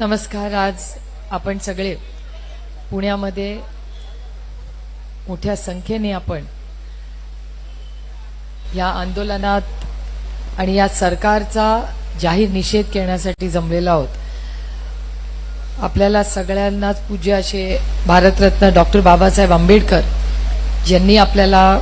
नमस्कार. आज आपण सगळे पुण्यामध्ये मोठ्या संख्येने आपण या आंदोलनात आणि या सरकारचा जाहीर निषेध करण्यासाठी जमलेलो आहोत. आपल्याला सगळ्यांनाच पूज्य असे भारतरत्न डॉक्टर बाबासाहेब आंबेडकर यांनी आपल्याला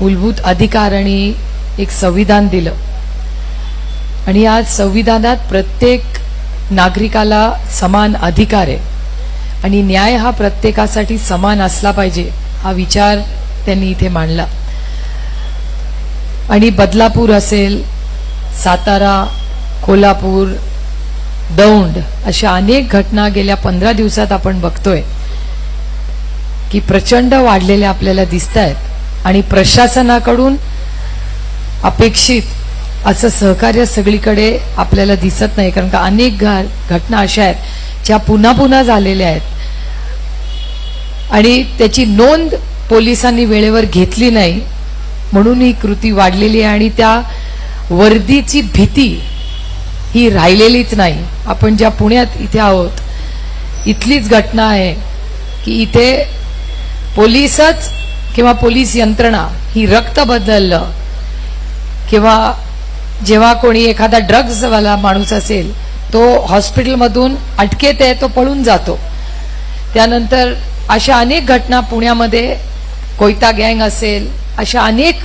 मूलभूत अधिकार आणि एक संविधान दिलं आणि या संविधानात प्रत्येक नागरिकाला समान अधिकार आहे आणि न्याय हा प्रत्येकासाठी समान असला पाहिजे हा विचार त्यांनी इथे मांडला. आणि बदलापूर असेल, सातारा, कोल्हापूर, दौंड अशा अनेक घटना गेल्या 15 दिवसात आपण बघतोय की प्रचंड वाढलेल्या आपल्याला दिसतायत आणि प्रशासनाकडून अपेक्षित असं सहकार्य सगळीकडे आपल्याला दिसत नाही. कारण का अनेक घटना अशा आहेत ज्या पुन्हा पुन्हा झालेल्या आहेत आणि त्याची नोंद पोलिसांनी वेळेवर घेतली नाही म्हणून ही कृती वाढलेली आहे आणि त्या वर्दीची भीती ही राहिलेलीच नाही. आपण ज्या पुण्यात इथे आहोत इथलीच घटना आहे की इथे पोलीसच किंवा पोलीस यंत्रणा ही रक्त बदललं किंवा जेव्हा कोणी एखादा ड्रग्ज वाला माणूस असेल तो हॉस्पिटलमधून अटकेत आहे तो पळून जातो. त्यानंतर अशा अनेक घटना पुण्यामध्ये कोयता गँग असेल अशा अनेक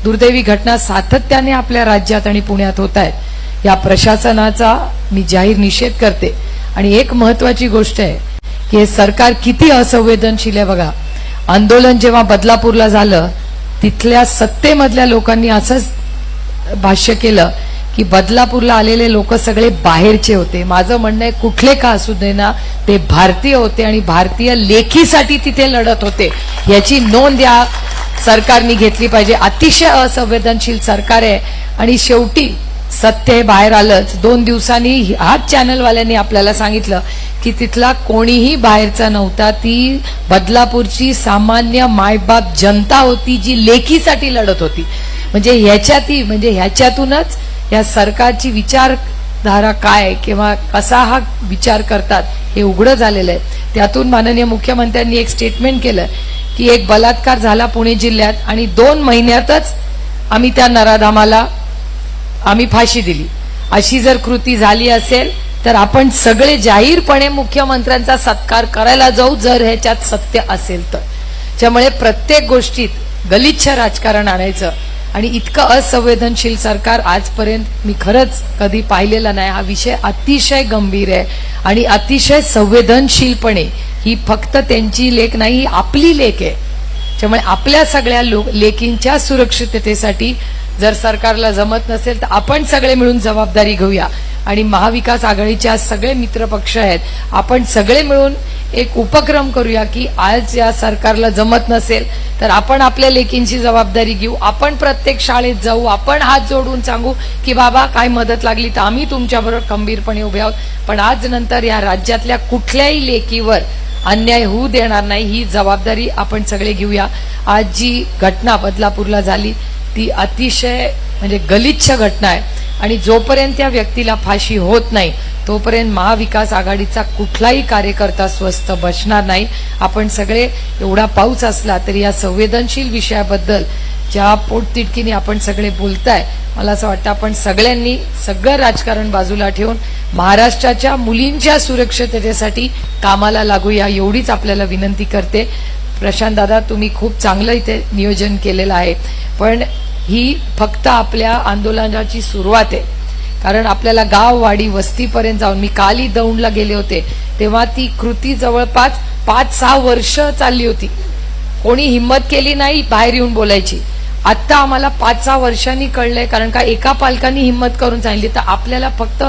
दुर्दैवी घटना सातत्याने आपल्या राज्यात आणि पुण्यात होत आहेत. या प्रशासनाचा मी जाहीर निषेध करते. आणि एक महत्वाची गोष्ट आहे की हे सरकार किती असंवेदनशील आहे बघा. आंदोलन जेव्हा बदलापूरला झालं तिथल्या सत्तेमधल्या लोकांनी असंच भाष्य केलं की बदलापूरला आलेले लोक सगळे बाहेरचे होते. माझं म्हणणं आहे कुठले का असू दे ना ते भारतीय होते आणि भारतीय लेखीसाठी तिथे लढत होते. याची नोंद या सरकारने घेतली पाहिजे. अतिशय असंवेदनशील सरकार आहे आणि शेवटी सत्य हे बाहेर आलंच. 2 दिवसांनी हाच चॅनलवाल्यांनी आपल्याला सांगितलं की तिथला कोणीही बाहेरचा नव्हता. ती बदलापूरची सामान्य मायबाप जनता होती जी लेखीसाठी लढत होती. म्हणजे ह्याच्यातूनच या सरकारची विचारधारा काय किंवा कसा हा विचार करतात हे उघडं झालेलं आहे. त्यातून माननीय मुख्यमंत्र्यांनी एक स्टेटमेंट केलं की एक बलात्कार झाला पुणे जिल्ह्यात आणि 2 महिन्यातच आम्ही त्या नराधामाला फाशी दिली. अशी जर कृती झाली असेल तर आपण सगळे जाहीरपणे मुख्यमंत्र्यांचा सत्कार करायला जाऊ जर ह्याच्यात सत्य असेल तर. त्यामुळे प्रत्येक गोष्टीत गलिच्छ राजकारण आणायचं आणि इतकं असंवेदनशील सरकार आजपर्यंत मी खरंच कधी पाहिलेला नाही. हा विषय अतिशय गंभीर आहे आणि अतिशय संवेदनशीलपणे ही फक्त त्यांची लेख नाही ही आपली लेख आहे. त्यामुळे आपल्या सगळ्या लेकींच्या सुरक्षिततेसाठी जर सरकारला जमत नसेल तर आपण सगळे मिळून जबाबदारी घेऊया. आणि महाविकास आघाडीच्या सगळे मित्रपक्ष आहेत आपण सगळे मिळून एक उपक्रम करूया की आज या सरकारला जमत नसेल तर आपण आपल्या लेकींची जबाबदारी घेऊ. आपण प्रत्येक शाळेत जाऊ. आपण हात जोडून सांगू की बाबा काय मदत लागली तर आम्ही तुमच्याबरोबर खंबीरपणे उभे आहोत. पण आज नंतर या राज्यातल्या कुठल्याही लेकीवर अन्याय होऊ देणार नाही ही जबाबदारी आपण सगळे घेऊया. आज जी घटना बदलापूरला झाली ती अतिशय गलिच्छ घटना आहे आणि जोपर्यंत त्या व्यक्तीला फाशी होत नाही तोपर्यंत महाविकास आघाडीचा कुठलाही कार्यकर्ता स्वस्थ बसणार नाही. आपण सगळे एवढा पाऊस असला तरी या संवेदनशील विषयाबद्दल ज्या पोटतिडकीने आपण सगळे बोलताय मला असं वाटतं आपण सगळ्यांनी सगळं राजकारण बाजूला ठेवून महाराष्ट्राच्या मुलींच्या सुरक्षिततेसाठी कामाला लागूया एवढीच आपल्याला विनंती करते. प्रशांत दादा तुम्ही खूप चांगलं इथे नियोजन केलेलं आहे पण ही फक्त आपल्या आंदोलनाची सुरुवात आहे. कारण आपल्याला गाव वाडी वस्तीपर्यंत जाऊन मी कालही दौंडला गेले होते तेव्हा ती कृती जवळपास 5-6 वर्ष चालली होती. कोणी हिम्मत केली नाही बाहेर येऊन बोलायची. आता आम्हाला 5-6 वर्षांनी कळलंय कारण का एका पालकांनी हिम्मत करून सांगितली. तर आपल्याला फक्त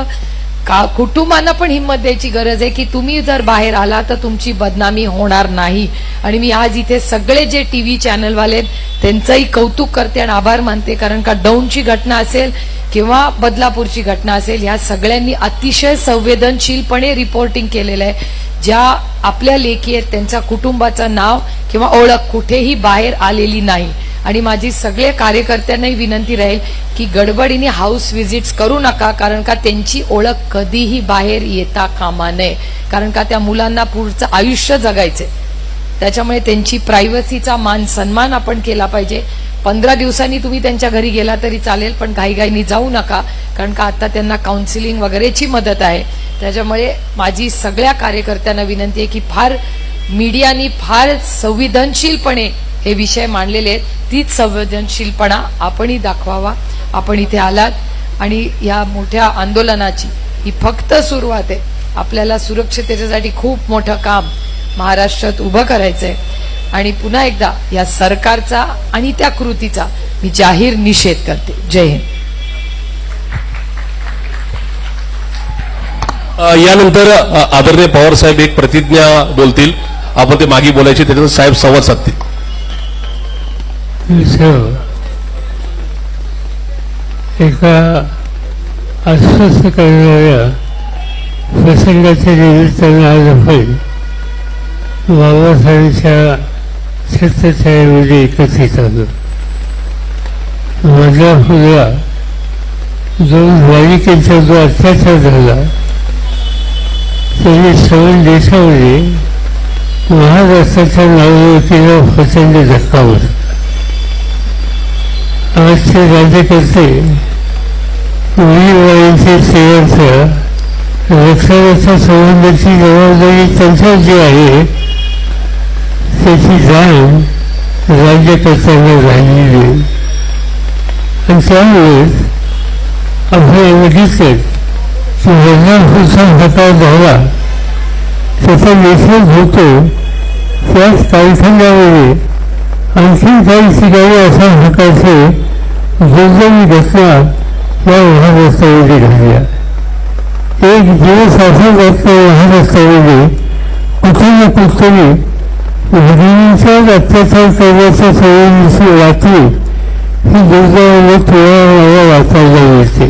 कुटुंबांना पण हिम्मत द्यायची गरज आहे की तुम्ही जर बाहेर आला तर तुमची बदनामी होणार नाही. आणि मी आज इथे सगळे जे टीव्ही चॅनलवाले त्यांचंही कौतुक करते आणि आभार मानते कारण का दौंडची घटना असेल किंवा बदलापूरची घटना असेल ह्या सगळ्यांनी अतिशय संवेदनशीलपणे रिपोर्टिंग केलेलं आहे. ज्या आपल्या लेखी आहेत त्यांच्या कुटुंबाचं नाव किंवा ओळख कुठेही बाहेर आलेली नाही आणि माझी सगळे कार्यकर्त्यांनाही विनंती राहील की गडबडीने हाऊस व्हिजिट्स करू नका, कारण का त्यांची ओळख कधीही बाहेर येता कामा नये, कारण का त्या मुलांना पुढचं आयुष्य जगायचे. त्याच्यामुळे त्यांची प्रायव्हसीचा मान सन्मान आपण केला पाहिजे. 15 दिवसांनी तुम्ही त्यांच्या घरी गेला तरी चालेल, पण घाईघाईनी जाऊ नका, कारण का आता त्यांना काउन्सिलिंग वगैरेची मदत आहे. त्याच्यामुळे माझी सगळ्या कार्यकर्त्यांना विनंती आहे की फार मीडियानी फार संवेदनशीलपणे हे विषय मांडलेले आहेत. तीच संवेदनशीलपणा आपणही दाखवावा. आपण इथे आलात आणि या मोठ्या आंदोलनाची ही फक्त सुरुवात आहे. आपल्याला सुरक्षिततेसाठी खूप मोठं काम महाराष्ट्रात उभं करायचंय आणि पुन्हा एकदा या सरकारचा आणि त्या कृतीचा मी जाहीर निषेध करते. जय हिंद. यानंतर आदरणीय पवार साहेब एक प्रतिज्ञा बोलतील. आपण ते मागे बोलायची, त्याच्यात साहेब संवाद साधतील. एका अस्वस्थ करणाऱ्या प्रसंगाच्या निमित्तानं आज आपण बाबासाहेबांच्या छत्रछायेमध्ये एकत्रित आलो. माझ्या मुलगा जो बालिकेचा जो अत्याचार झाला त्याने सर्व देशामध्ये महाराष्ट्राच्या नागरिकतेला प्रचंड धक्का बसला. आजचे राज्यकर्ते मुलीबाईंचे स्त्रियांच्या रक्षणाच्या संबंधाची जबाबदारी त्यांच्यावर जी आहे त्याची जाण राज्यकर्त्यांना झालेली आहे. आणि त्यामुळे आपण बघितलं की महिलांचा हकार झाला त्याचा निषेध होतो. त्याच कारखान्यामध्ये आणखी काही ठिकाणी अशा प्रकारचे दुर्दैवी घटना या महाराष्ट्रामध्ये घडल्या. एक दिवस असा घटना महाराष्ट्रामध्ये कुठे ना कुठेतरी महिलांच्याच अत्याचार करण्याच्या सवयीची वाटली ही दुर्दैवाने तुळा वाचायला मिळते.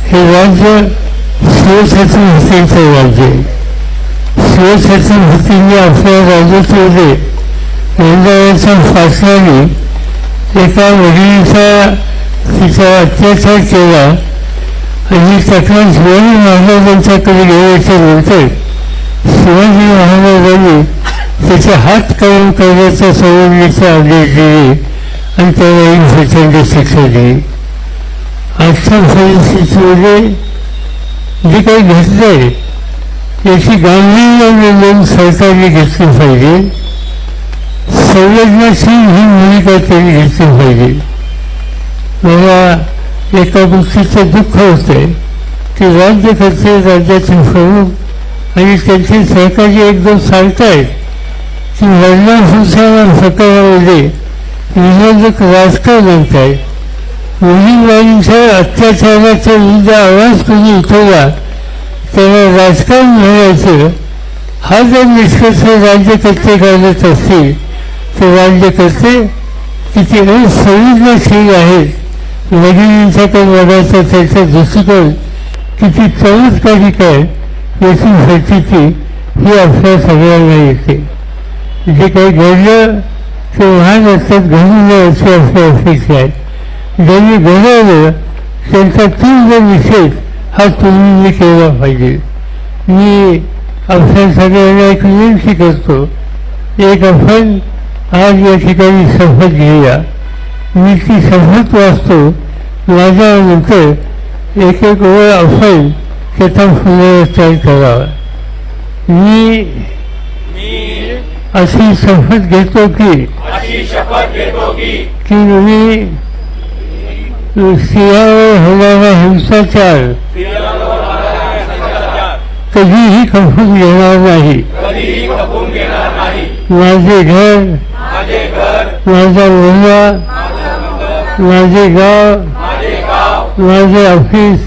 हे राज्य शिवछत्रपतींचं राज्य आहे. शिवछत्रपतींनी आपल्या राज्यामध्ये यंदाच्या शासनाने एका महिलेचा तिचा अत्याचार केला आणि तक्रार शिवाजी महाराजांच्याकडे गेल्याच्या नंतर शिवाजी महाराजांनी त्याचे हात कायम करण्याच्या संबंधीचे आदेश दिले आणि त्याला एक प्रचंड शिक्षा दिली. आजच्या परिस्थितीमध्ये जे काही घडलं आहे याची गांभीर्याने नोंद सरकारने घेतली पाहिजे. संवेदनाशील ही भूमिका त्यांनी घेतली पाहिजे. मला एका गोष्टीचं दुःख होतंय की राज्यकर्ते, राज्याचे प्रमुख आणि त्यांचे सहकारी एकदम सांगतायत की महिलांच्या प्रकरणामध्ये विरोधक राजकारण आणतायत. मुलीबाईंच्या अत्याचाराच्या विरुद्ध आवाज कोणी उठवला त्याला राजकारण म्हणायचं हा जर निष्कर्ष राज्यकर्ते काढत असतील तर राज्यकर्ते किती असंवेदनशील आहेत. महिलांच्याकडे बघायचा त्याचा दृष्टिकोन किती चमत्कारिक आहे याची प्रचिती ही आपल्या सगळ्यांना येते. जे काही घडलं ते महाराष्ट्रात घडू नये अशी आपली अपेक्षा आहे. ज्यांनी घडवलं त्यांचा तीव्र निषेध हा तुम्ही केला पाहिजे. मी आपल्या सगळ्यांना एक विनंती करतो, एक आपण आज या ठिकाणी शपथ घेऊया. मी ती शपथ वाचतो, माझ्यानंतर एक एक वेळ आपण त्याचा पुनरुच्चार करावा. मी अशी शपथ घेतो की मी स्त्रियांवर होणारा हिंसाचार कधीही खपून घेणार नाही. माझे घर, माझा मुलगा, माझे गाव, माझे ऑफिस,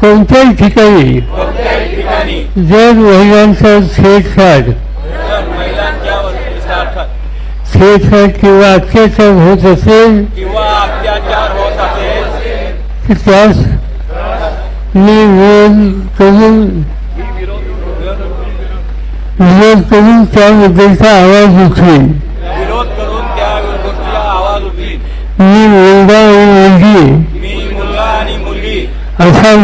कोणत्याही ठिकाणी जर महिलांचा छेडछाड किंवा अत्याचार होत असेल तर त्यास मी विरोध करून त्याबद्दलचा आवाज उठवेन. मी मुलगा आणि मुलगी असा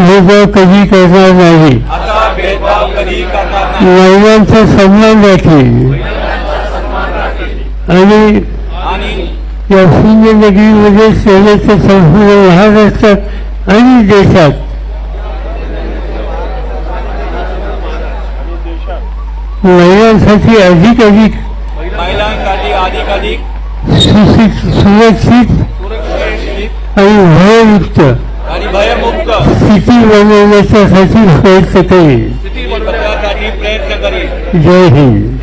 भेदभाव कधी करणार नाही. महिलांचा सन्मान राखील आणि या शून्यनगरीमध्ये सेवेचे संपूर्ण महाराष्ट्रात आणि देशात महिलांसाठी अधिक सुरक्षित आणि भयमुक्त स्थिती बनवण्यासाठी प्रयत्न करेल. जय हिंद.